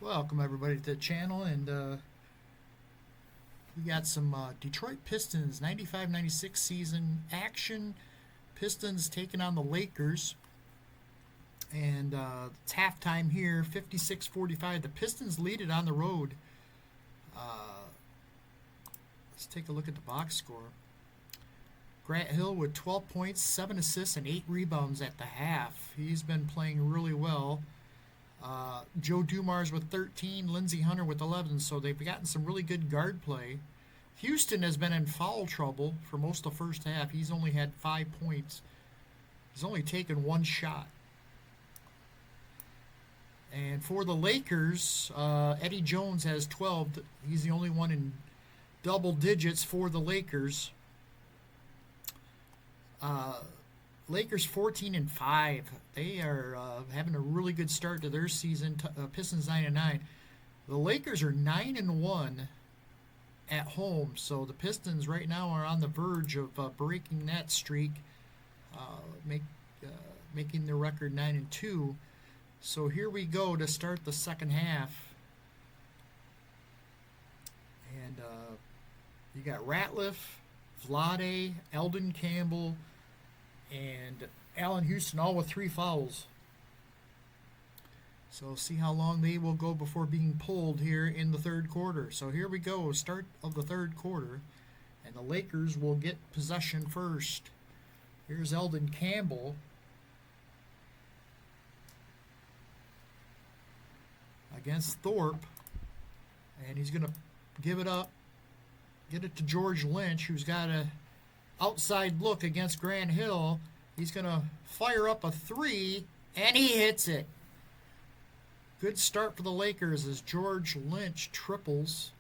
Welcome everybody to the channel, and we got some Detroit Pistons 95-96 season action. Pistons taking on the Lakers, and it's halftime here, 56-45. The Pistons lead it on the road. Let's take a look at the box score. Grant Hill with 12 points, 7 assists, and 8 rebounds at the half. He's been playing really well. Joe Dumars with 13, Lindsey Hunter with 11, so they've gotten some really good guard play. Houston has been in foul trouble for most of the first half. He's only had 5 points. He's only taken one shot. And for the Lakers, Eddie Jones has 12. He's the only one in double digits for the Lakers. Lakers 14-5. They are having a really good start to their season. Pistons 9-9. The Lakers are 9-1 at home. So the Pistons right now are on the verge of breaking that streak, making their record 9-2. So here we go to start the second half. And you got Ratliff, Vlade, Eldon Campbell, and Allen Houston, all with 3 fouls. So see how long they will go before being pulled here in the third quarter. So here we go, start of the third quarter, and the Lakers will get possession first. Here's Eldon Campbell against Thorpe, and he's going to give it up, get it to George Lynch, who's got a outside look against Grant Hill. He's going to fire up a 3, and he hits it. Good start for the Lakers as George Lynch triples.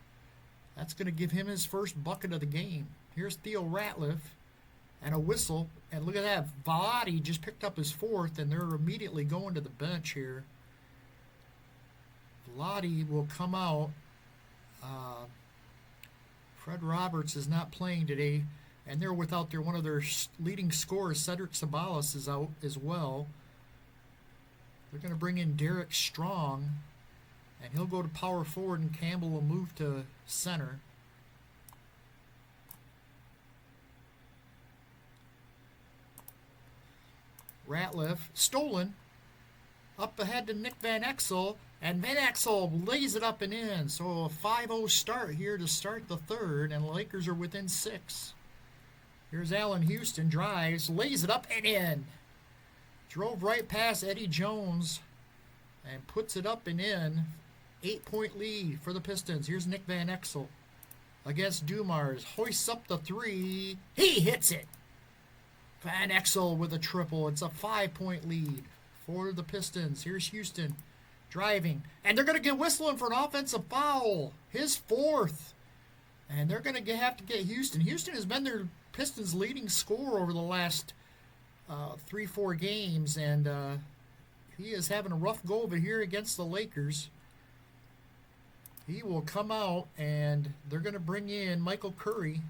That's going to give him his first bucket of the game. Here's Theo Ratliff and a whistle. And look at that. Vlade just picked up his 4th, and they're immediately going to the bench here. Vlade will come out. Fred Roberts is not playing today. And they're without one of their leading scorers, Cedric Sabalas, is out as well. They're going to bring in Derek Strong, and he'll go to power forward, and Campbell will move to center. Ratliff, stolen, up ahead to Nick Van Exel, and Van Exel lays it up and in. So a 5-0 start here to start the third, and the Lakers are within 6. Here's Allen Houston, drives, lays it up and in. Drove right past Eddie Jones and puts it up and in. 8-point lead for the Pistons. Here's Nick Van Exel against Dumars. Hoists up the 3. He hits it. Van Exel with a triple. It's a 5-point lead for the Pistons. Here's Houston driving. And they're going to get whistling for an offensive foul. His 4th. And they're going to have to get Houston. Houston has been their Pistons' leading scorer over the last 3-4 games, and he is having a rough go of it here against the Lakers. He will come out, and they're going to bring in Michael Curry.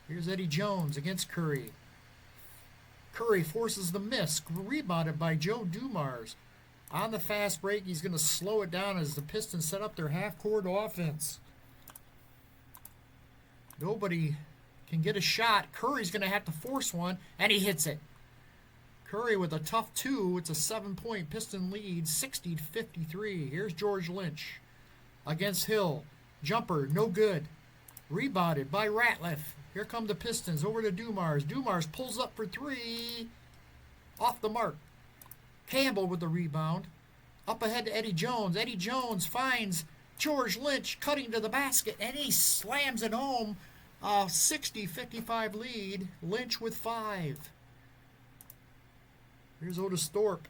Here's Eddie Jones against Curry. Curry forces the miss, rebounded by Joe Dumars. On the fast break, he's going to slow it down as the Pistons set up their half-court offense. Nobody can get a shot. Curry's going to have to force one, and he hits it. Curry with a tough 2. It's a 7-point Piston lead, 60-53. Here's George Lynch against Hill. Jumper, no good. Rebounded by Ratliff. Here come the Pistons over to Dumars. Dumars pulls up for 3. Off the mark. Campbell with the rebound. Up ahead to Eddie Jones. Eddie Jones finds George Lynch cutting to the basket, and he slams it home. 60-55 lead. Lynch with 5. Here's Otis Thorpe.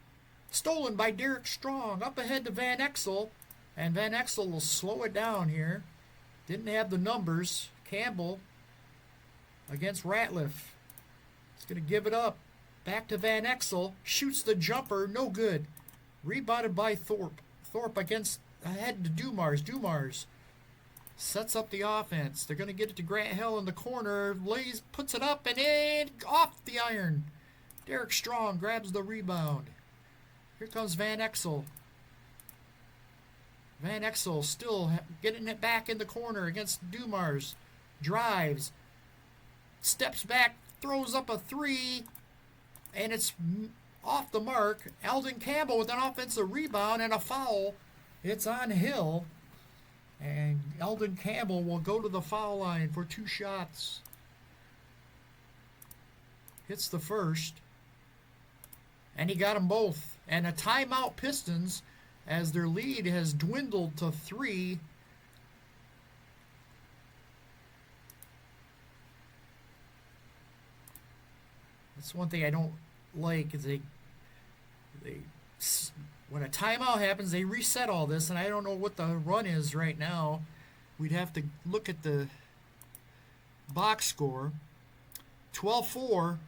Stolen by Derek Strong. Up ahead to Van Exel. And Van Exel will slow it down here. Didn't have the numbers. Campbell against Ratliff. He's going to give it up. Back to Van Exel. Shoots the jumper. No good. Rebounded by Thorpe. Thorpe against ahead to Dumars. Dumars sets up the offense. They're going to get it to Grant Hill in the corner. Puts it up and in. Off the iron. Derek Strong grabs the rebound. Here comes Van Exel. Van Exel still getting it back in the corner against Dumars. Drives. Steps back. Throws up a three. And it's off the mark. Eldon Campbell with an offensive rebound and a foul. It's on Hill. And Eldon Campbell will go to the foul line for 2 shots. Hits the first. And he got them both. And a timeout Pistons as their lead has dwindled to 3. That's one thing I don't like is they when a timeout happens, they reset all this, and I don't know what the run is right now. We'd have to look at the box score. 12-4.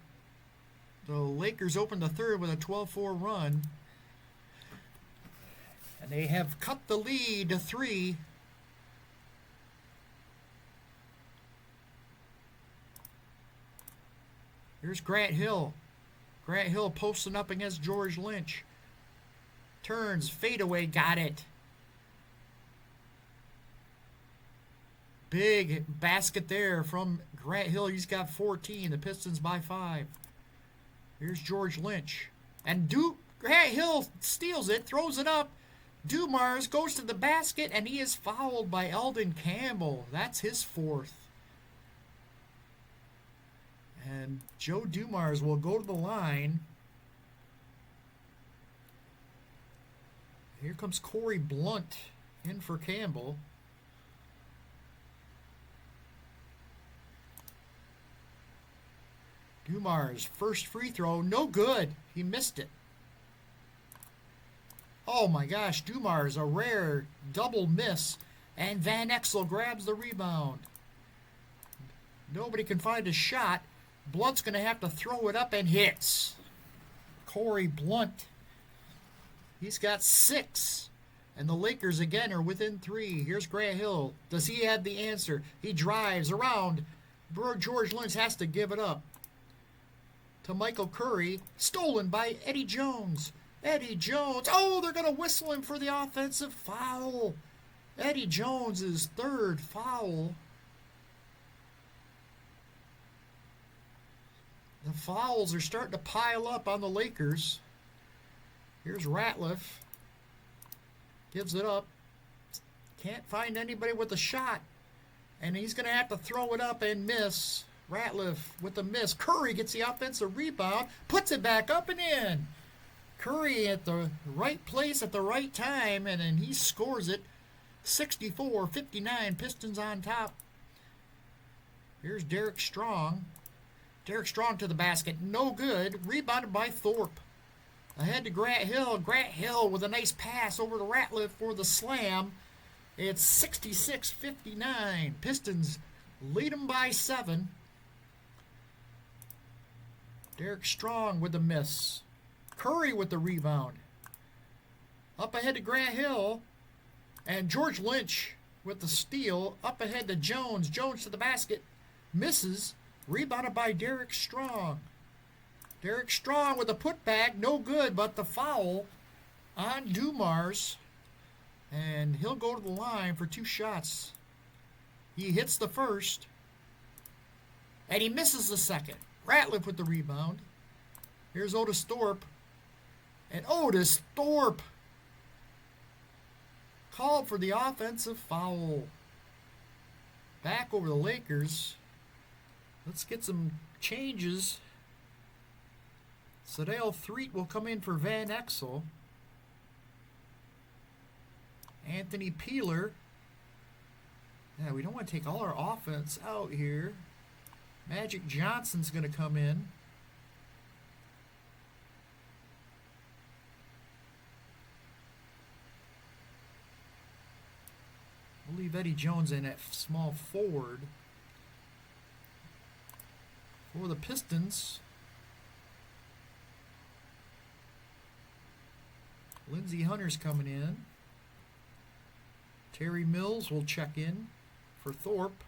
The Lakers opened the third with a 12-4 run. And they have cut the lead to 3. Here's Grant Hill. Grant Hill posting up against George Lynch. Turns, fadeaway, got it. Big basket there from Grant Hill. He's got 14. The Pistons by 5. Here's George Lynch. And Grant Hill steals it, throws it up. Dumars goes to the basket, and he is fouled by Eldon Campbell. That's his 4th. And Joe Dumars will go to the line. Here comes Corey Blunt in for Campbell. Dumars' first free throw, no good. He missed it. Oh my gosh, Dumars, a rare double miss. And Van Exel grabs the rebound. Nobody can find a shot. Blunt's going to have to throw it up and hits. Corey Blunt. He's got 6. And the Lakers again are within 3. Here's Grant Hill. Does he have the answer? He drives around. George Lynch has to give it up to Michael Curry. Stolen by Eddie Jones. Eddie Jones. Oh, they're going to whistle him for the offensive foul. Eddie Jones' 3rd foul. The fouls are starting to pile up on the Lakers. Here's Ratliff. Gives it up. Can't find anybody with a shot. And he's going to have to throw it up and miss. Ratliff with the miss. Curry gets the offensive rebound. Puts it back up and in. Curry at the right place at the right time. And then he scores it. 64-59. Pistons on top. Here's Derek Strong. Derek Strong to the basket. No good. Rebounded by Thorpe. Ahead to Grant Hill. Grant Hill with a nice pass over to Ratliff for the slam. It's 66-59. Pistons lead them by 7. Derek Strong with the miss. Curry with the rebound. Up ahead to Grant Hill. And George Lynch with the steal. Up ahead to Jones. Jones to the basket. Misses. Rebounded by Derek Strong. Derek Strong with a putback. No good, but the foul on Dumars. And he'll go to the line for 2 shots. He hits the first. And he misses the second. Ratliff with the rebound. Here's Otis Thorpe. And Otis Thorpe called for the offensive foul. Back over the Lakers. Let's get some changes. Sadale Threet will come in for Van Exel. Anthony Peeler. Yeah, we don't want to take all our offense out here. Magic Johnson's going to come in. We'll leave Eddie Jones in at small forward. For the Pistons, Lindsey Hunter's coming in. Terry Mills will check in for Thorpe.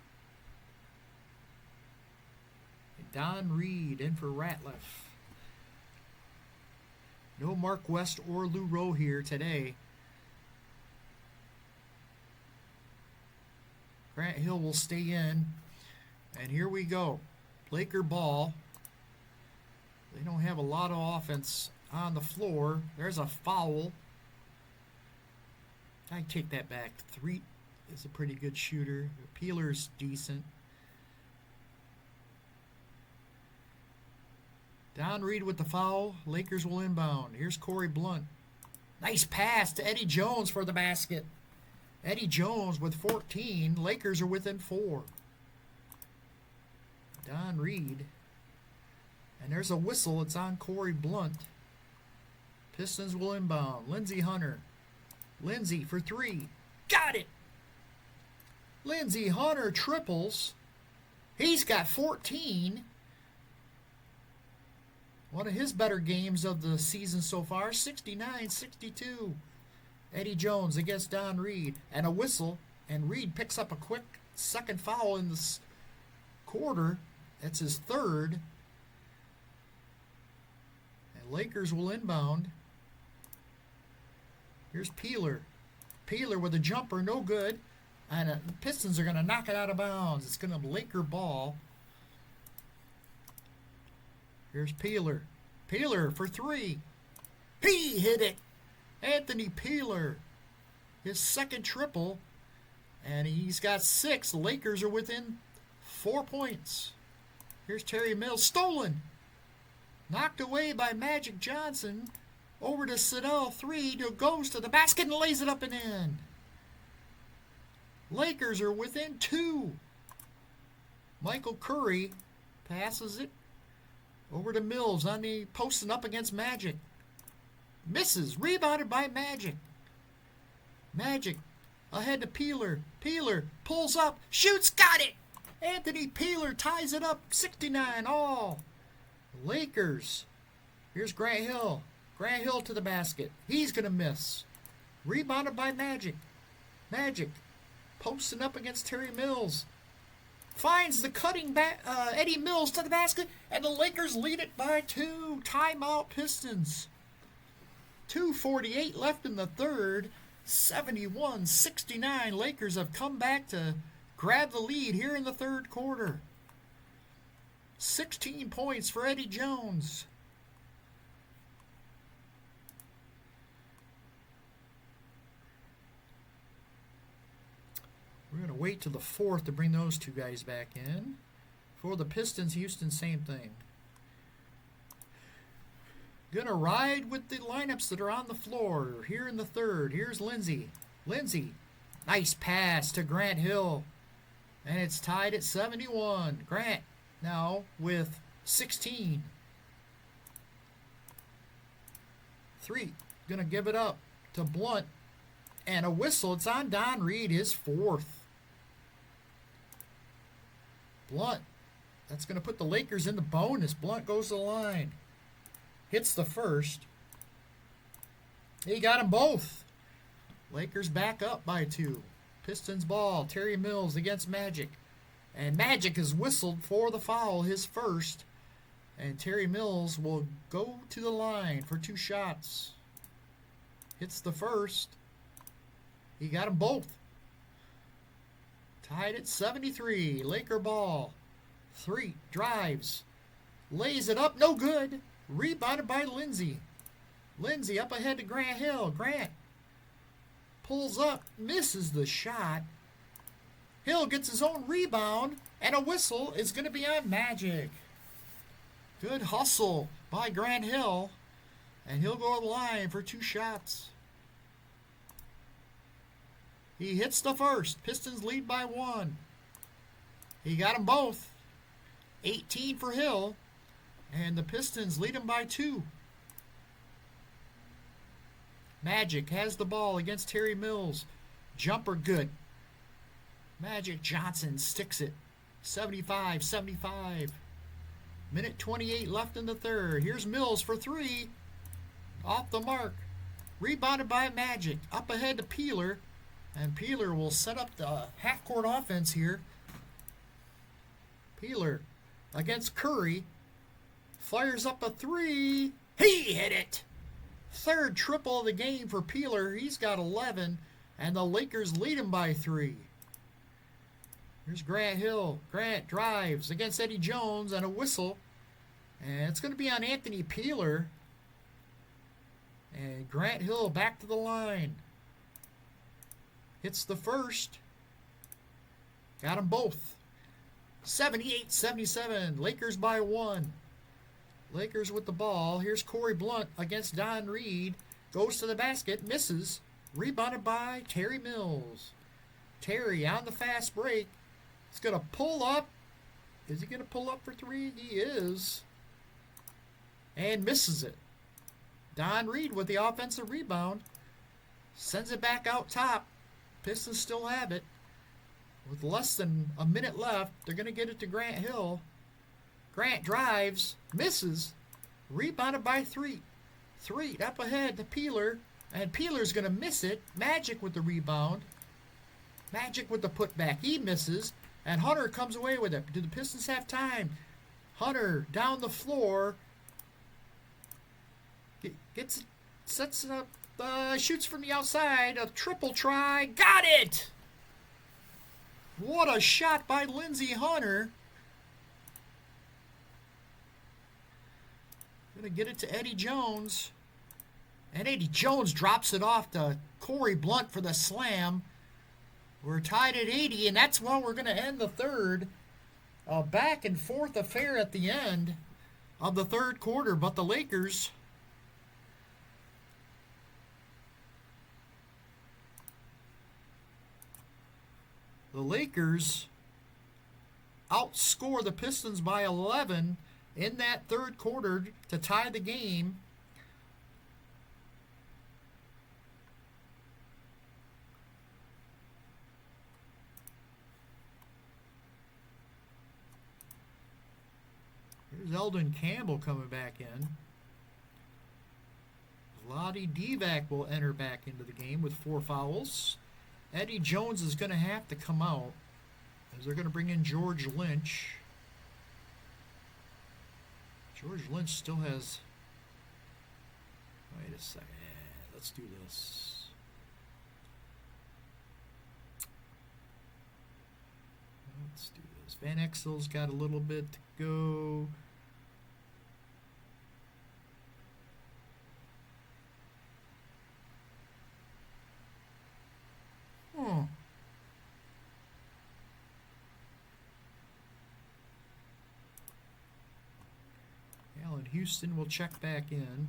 And Don Reed in for Ratliff. No Mark West or Lou Rowe here today. Grant Hill will stay in. And here we go. Laker ball. They don't have a lot of offense on the floor. There's a foul. I take that back. Three is a pretty good shooter. Peeler's decent. Don Reed with the foul. Lakers will inbound. Here's Corey Blunt. Nice pass to Eddie Jones for the basket. Eddie Jones with 14. Lakers are within 4. Don Reed. And there's a whistle. It's on Corey Blunt. Pistons will inbound. Lindsey Hunter. Lindsey for 3. Got it! Lindsey Hunter triples. He's got 14. One of his better games of the season so far. 69-62. Eddie Jones against Don Reed. And a whistle. And Reed picks up a quick second foul in this quarter. That's his third. And Lakers will inbound. Here's Peeler. Peeler with a jumper, no good. And the Pistons are going to knock it out of bounds. It's going to be Laker ball. Here's Peeler. Peeler for 3. He hit it. Anthony Peeler. His second triple. And he's got 6. The Lakers are within 4 points. Here's Terry Mills. Stolen. Knocked away by Magic Johnson. Over to Siddell. 3. Goes to the basket and lays it up and in. Lakers are within 2. Michael Curry passes it over to Mills on the posting up against Magic. Misses. Rebounded by Magic. Magic ahead to Peeler. Peeler pulls up. Shoots. Got it. Anthony Peeler ties it up. 69 all. Lakers. Here's Grant Hill. Grant Hill to the basket. He's going to miss. Rebounded by Magic. Magic posting up against Terry Mills. Finds the cutting back Eddie Mills to the basket, and the Lakers lead it by 2. Timeout Pistons. 2:48 left in the third. 71-69. Lakers have come back to grab the lead here in the third quarter. 16 points for Eddie Jones. We're going to wait till the fourth to bring those two guys back in. For the Pistons, Houston, same thing. Going to ride with the lineups that are on the floor here in the third. Here's Lindsey. Lindsey, nice pass to Grant Hill. And it's tied at 71. Grant now with 16. 3. Going to give it up to Blunt. And a whistle. It's on Don Reed, his 4th. Blunt. That's going to put the Lakers in the bonus. Blunt goes to the line. Hits the first. He got them both. Lakers back up by 2. Pistons ball. Terry Mills against Magic. And Magic is whistled for the foul, his first. And Terry Mills will go to the line for 2 shots. Hits the first. He got them both. Tied at 73. Laker ball. 3. Drives. Lays it up. No good. Rebounded by Lindsey. Lindsey up ahead to Grant Hill. Grant pulls up. Misses the shot. Hill gets his own rebound. And a whistle is going to be on Magic. Good hustle by Grant Hill. And he'll go to the line for 2 shots. He hits the first. Pistons lead by 1. He got them both. 18 for Hill. And the Pistons lead him by 2. Magic has the ball against Terry Mills. Jumper good. Magic Johnson sticks it. 75-75. Minute 28 left in the third. Here's Mills for 3. Off the mark. Rebounded by Magic. Up ahead to Peeler. And Peeler will set up the half-court offense here. Peeler against Curry. Fires up a 3. He hit it. Third triple of the game for Peeler. He's got 11, and the Lakers lead him by 3. Here's Grant Hill. Grant drives against Eddie Jones and a whistle. And it's going to be on Anthony Peeler. And Grant Hill back to the line. Hits the first. Got them both. 78-77. Lakers by 1. Lakers with the ball. Here's Corey Blunt against Don Reed. Goes to the basket. Misses. Rebounded by Terry Mills. Terry on the fast break. He's going to pull up. Is he going to pull up for 3? He is. And misses it. Don Reed with the offensive rebound. Sends it back out top. Pistons still have it. With less than a minute left, they're going to get it to Grant Hill. Grant drives. Misses. Rebounded by 3. 3 up ahead to Peeler. And Peeler's going to miss it. Magic with the rebound. Magic with the putback. He misses. And Hunter comes away with it. Do the Pistons have time? Hunter down the floor. Sets it up. Shoots from the outside. A triple try. Got it! What a shot by Lindsey Hunter. Going to get it to Eddie Jones. And Eddie Jones drops it off to Corey Blunt for the slam. We're tied at 80, and that's why we're going to end the third. A back and forth affair at the end of the third quarter, but the Lakers outscore the Pistons by 11 in that third quarter to tie the game. Here's Eldon Campbell coming back in. Vlade Divac will enter back into the game with 4 fouls. Eddie Jones is going to have to come out as they're going to bring in George Lynch. George Lynch still has... Wait a second. Let's do this. Let's do this. Van Exel's got a little bit to go. Allen Houston will check back in.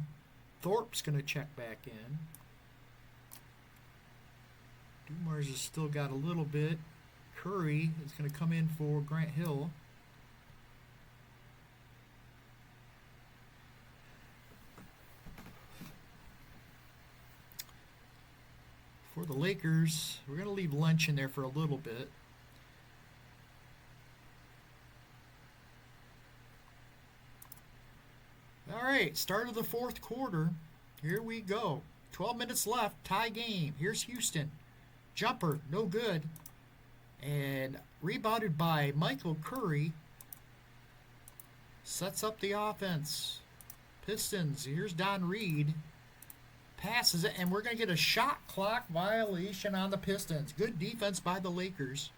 Thorpe's going to check back in. Dumars has still got a little bit. Curry is going to come in for Grant Hill. For the Lakers, we're going to leave Lynch in there for a little bit. All right, start of the fourth quarter. Here we go. 12 minutes left, tie game. Here's Houston. Jumper, no good. And rebounded by Michael Curry. Sets up the offense. Pistons, here's Don Reed. Passes it, and we're going to get a shot clock violation on the Pistons. Good defense by the Lakers.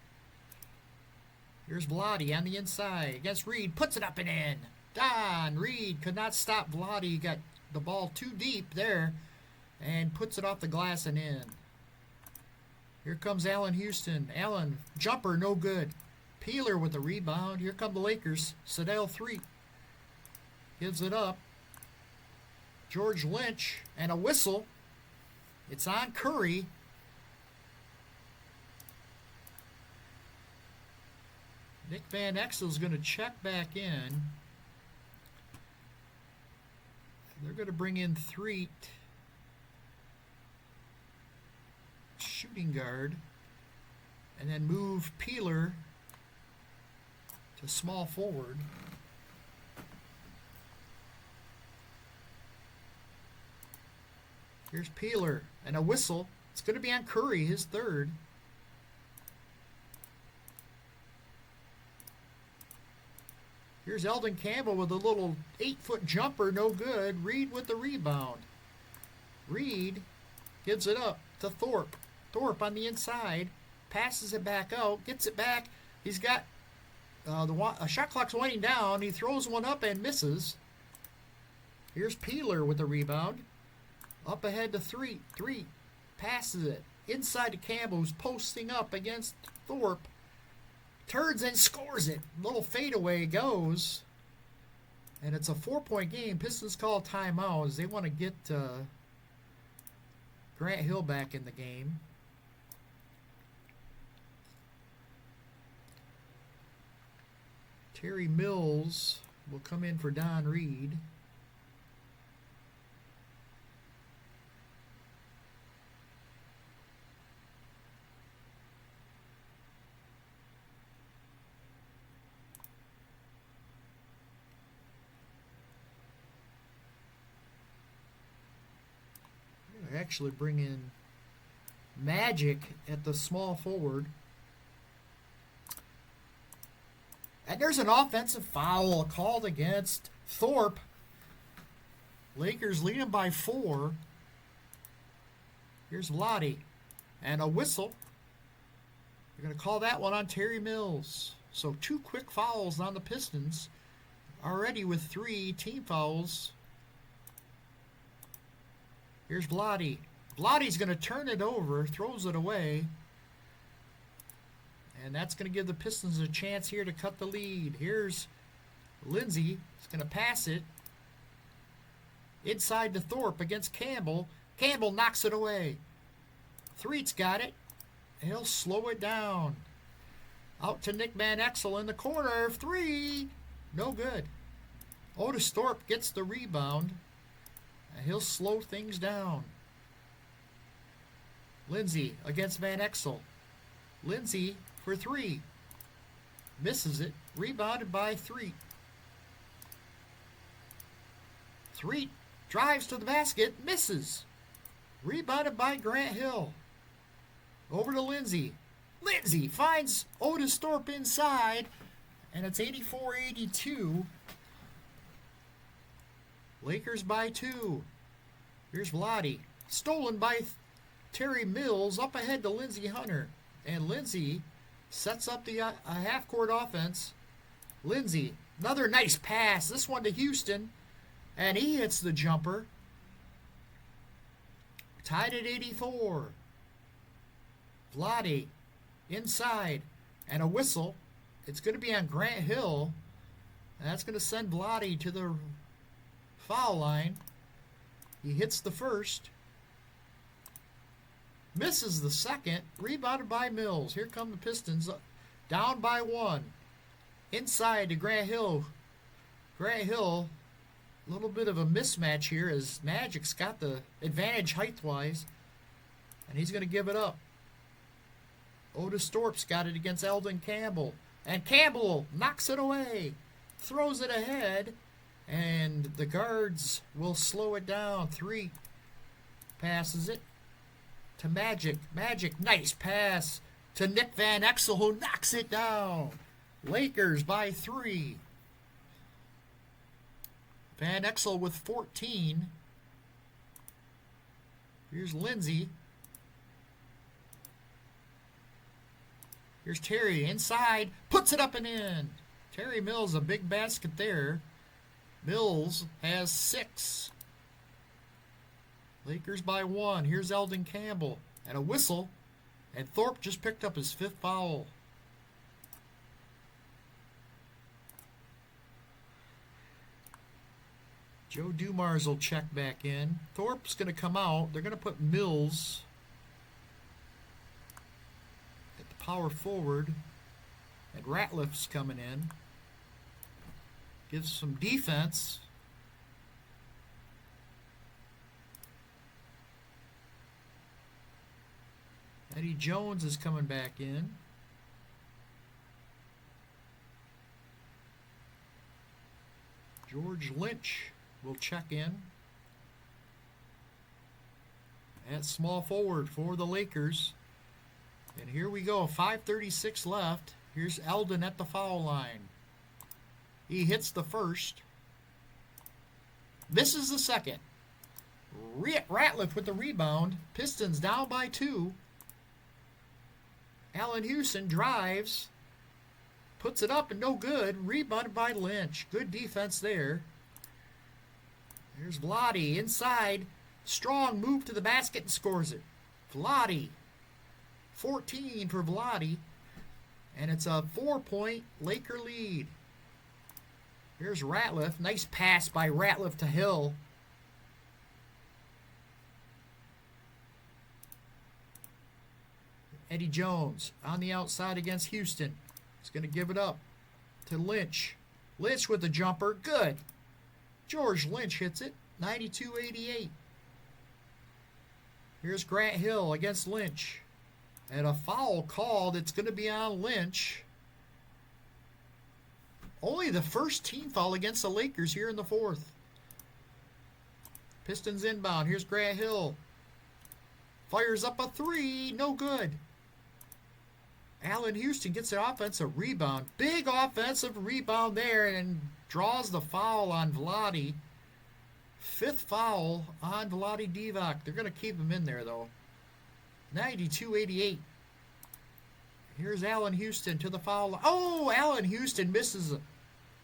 Here's Vlade on the inside against Reed. Puts it up and in. Don Reed could not stop Vlade. He got the ball too deep there and puts it off the glass and in. Here comes Allen Houston. Allen, jumper, no good. Peeler with the rebound. Here come the Lakers. Sedell 3. Gives it up. George Lynch and a whistle. It's on Curry. Nick Van Exel is going to check back in. They're going to bring in Threet, shooting guard, and then move Peeler to small forward. Here's Peeler and a whistle. It's going to be on Curry, his third. Here's Eldon Campbell with a little 8-foot jumper, no good. Reed with the rebound. Reed gives it up to Thorpe. Thorpe on the inside. Passes it back out. Gets it back. He's got a shot clock's winding down. He throws one up and misses. Here's Peeler with the rebound. Up ahead to Three. Three passes it. Inside to Campbell, who's posting up against Thorpe. Turns and scores it. Little fadeaway goes. And it's a 4-point game. Pistons call timeout as they want to get Grant Hill back in the game. Terry Mills will come in for Don Reed. Actually bring in Magic at the small forward. And there's an offensive foul called against Thorpe. Lakers leading by 4. Here's Lottie. And a whistle. They're going to call that one on Terry Mills. So 2 quick fouls on the Pistons. Already with 3 team fouls. Here's Vlade. Vlade's going to turn it over, throws it away. And that's going to give the Pistons a chance here to cut the lead. Here's Lindsay. He's going to pass it. Inside to Thorpe against Campbell. Campbell knocks it away. Threet's got it. He'll slow it down. Out to Nick Van Exel in the corner. 3. No good. Otis Thorpe gets the rebound. He'll slow things down. Lindsay against Van Exel. Lindsay for 3. Misses it. Rebounded by Threet. Threet drives to the basket. Misses. Rebounded by Grant Hill. Over to Lindsay. Lindsay finds Otis Thorpe inside. And it's 84-82. Lakers by 2. Here's Vlade. Stolen by Terry Mills. Up ahead to Lindsey Hunter. And Lindsay sets up the half-court offense. Lindsay, another nice pass. This one to Houston. And he hits the jumper. Tied at 84. Vlade inside. And a whistle. It's going to be on Grant Hill. And that's going to send Vlade to the foul line. He hits the first. Misses the second. Rebounded by Mills. Here come the Pistons. Down by 1. Inside to Grant Hill. Grant Hill, a little bit of a mismatch here as Magic's got the advantage height-wise. And he's going to give it up. Otis Thorpe's got it against Eldon Campbell. And Campbell knocks it away. Throws it ahead. And the guards will slow it down. 3. Passes it to Magic. Magic, nice pass to Nick Van Exel, who knocks it down. Lakers by 3. Van Exel with 14. Here's Lindsay. Here's Terry inside. Puts it up and in. Terry Mills, a big basket there. Mills has 6. Lakers by 1. Here's Eldon Campbell. And a whistle. And Thorpe just picked up his 5th foul. Joe Dumars will check back in. Thorpe's going to come out. They're going to put Mills at the power forward. And Ratliff's coming in. Gives some defense. Eddie Jones is coming back in. George Lynch will check in at small forward for the Lakers. And here we go, 5:36 left. Here's Eldon at the foul line. He hits the first. Misses the second. Ratliff with the rebound. Pistons down by 2. Allen Houston drives. Puts it up and no good. Rebounded by Lynch. Good defense there. Here's Vlade inside. Strong move to the basket and scores it. Vlade. 14 for Vlade. And it's a 4-point Laker lead. Here's Ratliff. Nice pass by Ratliff to Hill. Eddie Jones on the outside against Houston. He's going to give it up to Lynch. Lynch with the jumper. Good. George Lynch hits it. 92-88. Here's Grant Hill against Lynch. And a foul called. It's going to be on Lynch. Only the first team foul against the Lakers here in the fourth. Pistons inbound. Here's Grant Hill. Fires up a 3. No good. Allen Houston gets an offensive rebound. Big offensive rebound there and draws the foul on Vlade. 5th foul on Vlade Divac. They're going to keep him in there, though. 92-88. Here's Allen Houston to the foul line. Oh, Allen Houston misses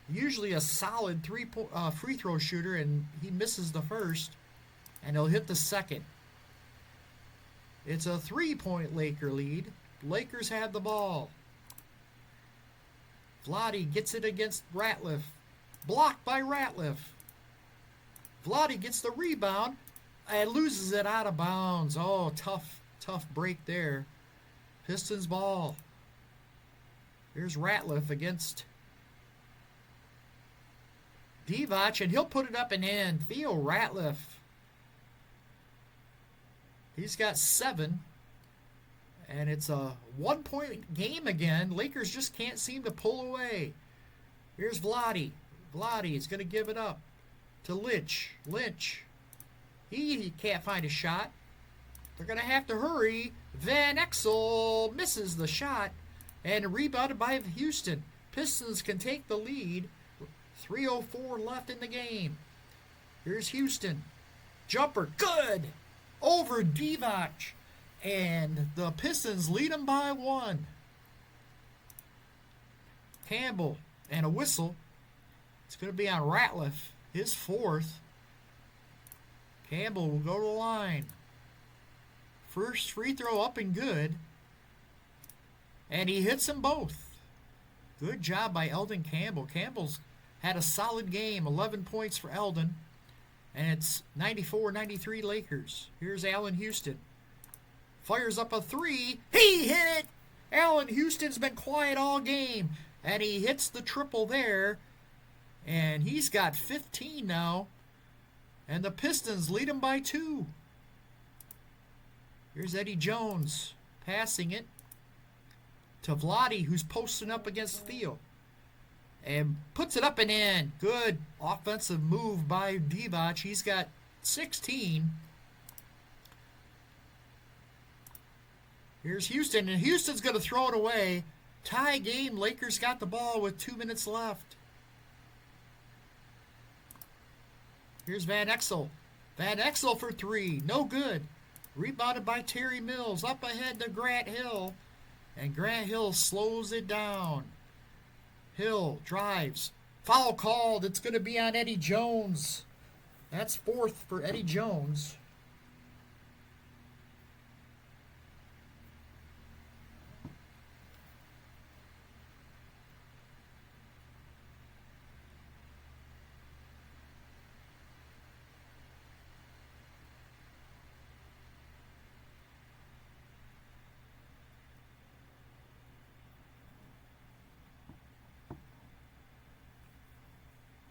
usually a solid free throw shooter, and he misses the first, and he'll hit the second. It's a 3-point Laker lead. Lakers have the ball. Vlade gets it against Ratliff. Blocked by Ratliff. Vlade gets the rebound and loses it out of bounds. Oh, tough break there. Pistons ball. Here's Ratliff against Divac, and he'll put it up and in. Theo Ratliff. He's got 7. And it's a 1-point game again. Lakers just can't seem to pull away. Here's Vlade. Vlade is going to give it up to Lynch. Lynch. He can't find a shot. They're going to have to hurry. Van Exel misses the shot and rebounded by Houston. Pistons can take the lead. 3:04 left in the game. Here's Houston. Jumper. Good. Over Divac. And the Pistons lead them by 1. Campbell and a whistle. It's going to be on Ratliff. His 4th. Campbell will go to the line. First free throw up and good. And he hits them both. Good job by Eldon Campbell. Campbell's had a solid game. 11 points for Eldon. And it's 94-93 Lakers. Here's Allen Houston. Fires up a 3. He hit it! Allen Houston's been quiet all game. And he hits the triple there. And he's got 15 now. And the Pistons lead him by 2. Here's Eddie Jones passing it to Vlade, who's posting up against Theo. And puts it up and in. Good offensive move by Divac. He's got 16. Here's Houston, and Houston's going to throw it away. Tie game. Lakers got the ball with 2 minutes left. Here's Van Exel. Van Exel for 3. No good. Rebounded by Terry Mills. Up ahead to Grant Hill. And Grant Hill slows it down. Hill drives. Foul called. It's going to be on Eddie Jones. That's 4th for Eddie Jones.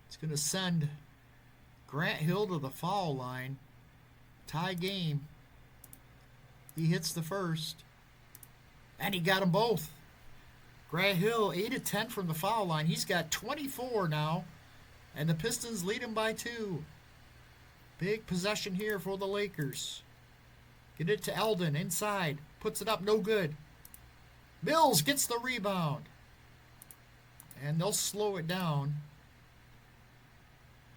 It's going to send Grant Hill to the foul line. Tie game. He hits the first. And he got them both. Grant Hill, 8 of 10 from the foul line. He's got 24 now. And the Pistons lead him by 2. Big possession here for the Lakers. Get it to Eldon inside. Puts it up, no good. Mills gets the rebound. And they'll slow it down.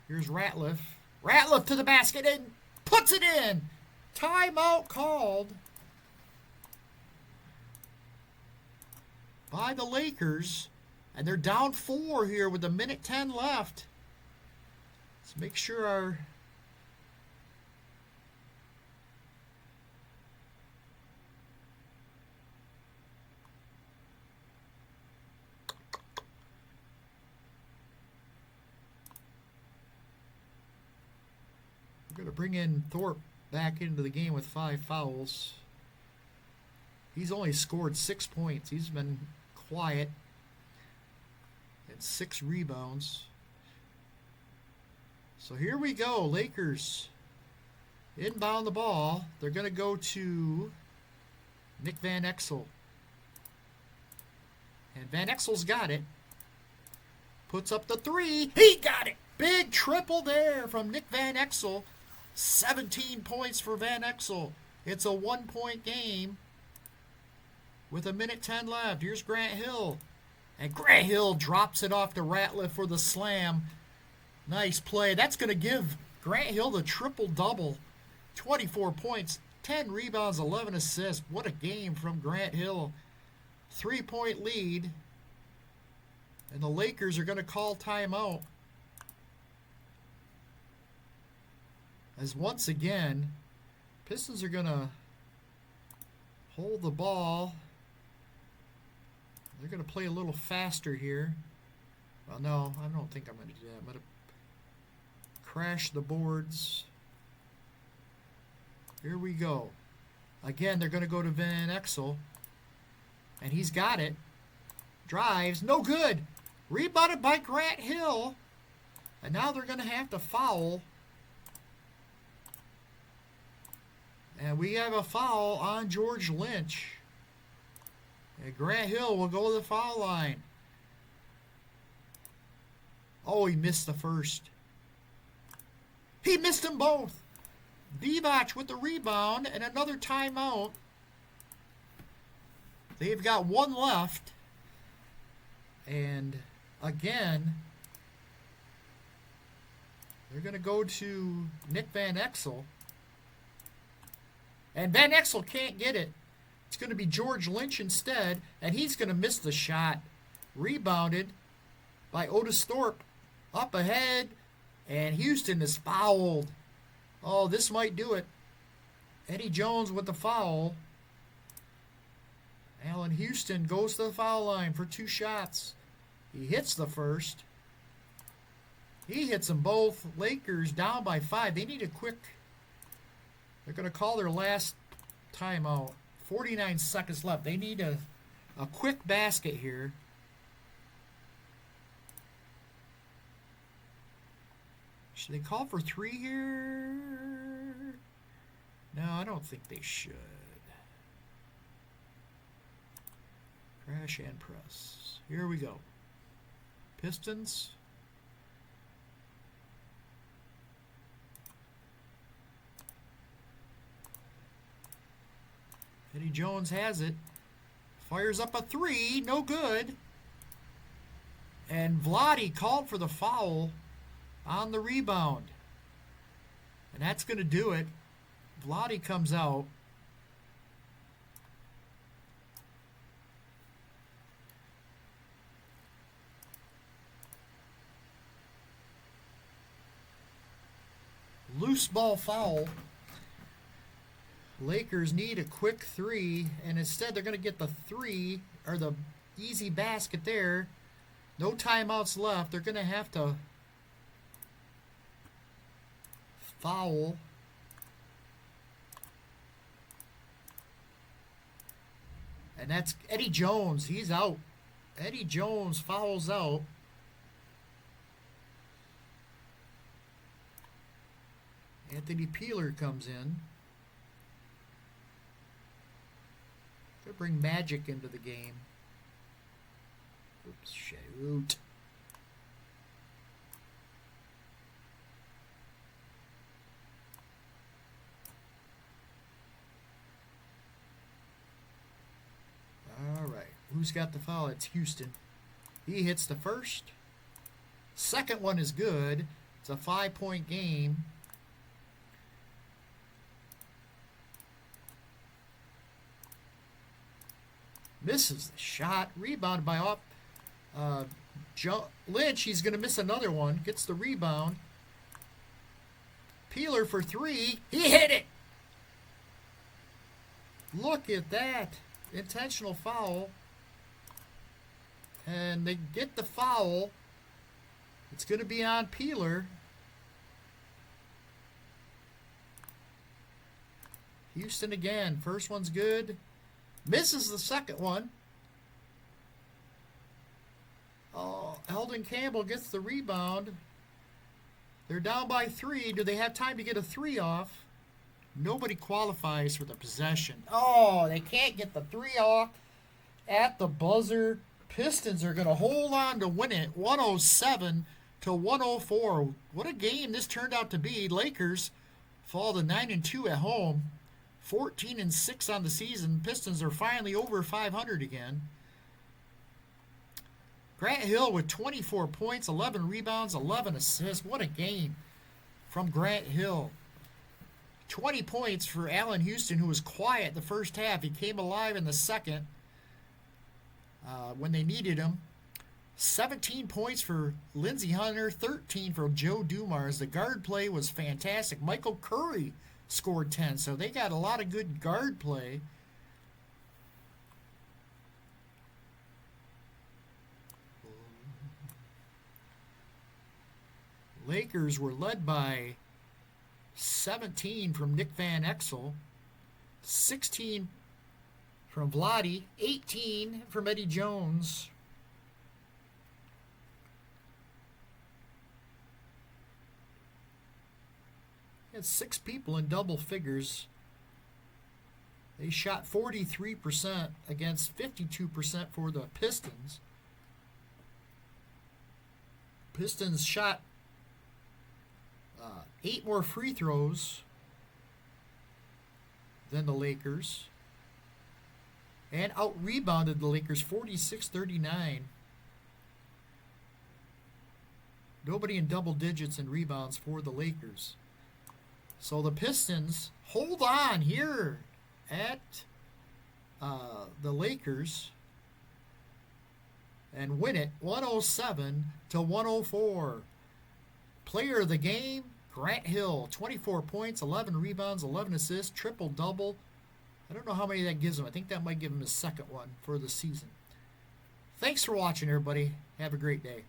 Here's Ratliff. Ratliff to the basket, and puts it in. Timeout called by the Lakers. And they're down 4 here with a minute 10 left. Let's make sure our... We're going to bring in Thorpe back into the game with 5 fouls. He's only scored 6 points. He's been quiet. And 6 rebounds. So here we go. Lakers inbound the ball. They're going to go to Nick Van Exel. And Van Exel's got it. Puts up the 3. He got it. Big triple there from Nick Van Exel. 17 points for Van Exel. It's a 1-point game with a minute 10 left. Here's Grant Hill. And Grant Hill drops it off to Ratliff for the slam. Nice play. That's going to give Grant Hill the triple-double. 24 points, 10 rebounds, 11 assists. What a game from Grant Hill. 3-point lead. And the Lakers are going to call timeout. As once again, Pistons are going to hold the ball. They're going to play a little faster here. Well, no, I don't think I'm going to do that. I'm going to crash the boards. Here we go. Again, they're going to go to Van Exel. And he's got it. Drives. No good. Rebounded by Grant Hill. And now they're going to have to foul. And we have a foul on George Lynch. And Grant Hill will go to the foul line. Oh, he missed the first. He missed them both. Divac with the rebound and another timeout. They've got 1 left. And again, they're going to go to Nick Van Exel. And Van Exel can't get it. It's going to be George Lynch instead, and he's going to miss the shot. Rebounded by Otis Thorpe. Up ahead, and Houston is fouled. Oh, this might do it. Eddie Jones with the foul. Allen Houston goes to the foul line for 2 shots. He hits the first. He hits them both. Lakers down by 5. They need a quick... They're going to call their last timeout. 49 seconds left. They need a quick basket here. Should they call for 3 here? No, I don't think they should. Crash and press. Here we go. Pistons. Eddie Jones has it. Fires up a 3. No good. And Vlade called for the foul on the rebound. And that's going to do it. Vlade comes out. Loose ball foul. Lakers need a quick 3, and instead they're going to get the 3, or the easy basket there. No timeouts left. They're going to have to foul. And that's Eddie Jones. He's out. Eddie Jones fouls out. Anthony Peeler comes in. Could bring Magic into the game. Oops, shoot. All right. Who's got the foul? It's Houston. He hits the first. Second one is good. It's a 5-point game. Misses the shot. Rebounded by Lynch. He's going to miss another one. Gets the rebound. Peeler for three. He hit it. Look at that. Intentional foul. And they get the foul. It's going to be on Peeler. Houston again. First one's good. Misses the second one. Oh, Eldon Campbell gets the rebound. They're down by 3. Do they have time to get a 3 off? Nobody qualifies for the possession. Oh, they can't get the 3 off at the buzzer. Pistons are going to hold on to win it 107-104. What a game this turned out to be. Lakers fall to 9-2 at home. 14-6 on the season. Pistons are finally over 500 again. Grant Hill with 24 points, 11 rebounds, 11 assists. What a game from Grant Hill. 20 points for Allen Houston, who was quiet the first half. He came alive in the second when they needed him. 17 points for Lindsey Hunter, 13 for Joe Dumars. The guard play was fantastic. Michael Curry scored 10, so they got a lot of good guard play. Lakers were led by 17 from Nick Van Exel, 16 from Vlade, 18 from Eddie Jones. Had 6 people in double figures. They shot 43% against 52% for the Pistons. Pistons shot 8 more free throws than the Lakers and out-rebounded the Lakers 46-39. Nobody in double digits in rebounds for the Lakers. So the Pistons hold on here at the Lakers and win it 107-104. Player of the game, Grant Hill, 24 points, 11 rebounds, 11 assists, triple-double. I don't know how many that gives him. I think that might give him his second one for the season. Thanks for watching, everybody. Have a great day.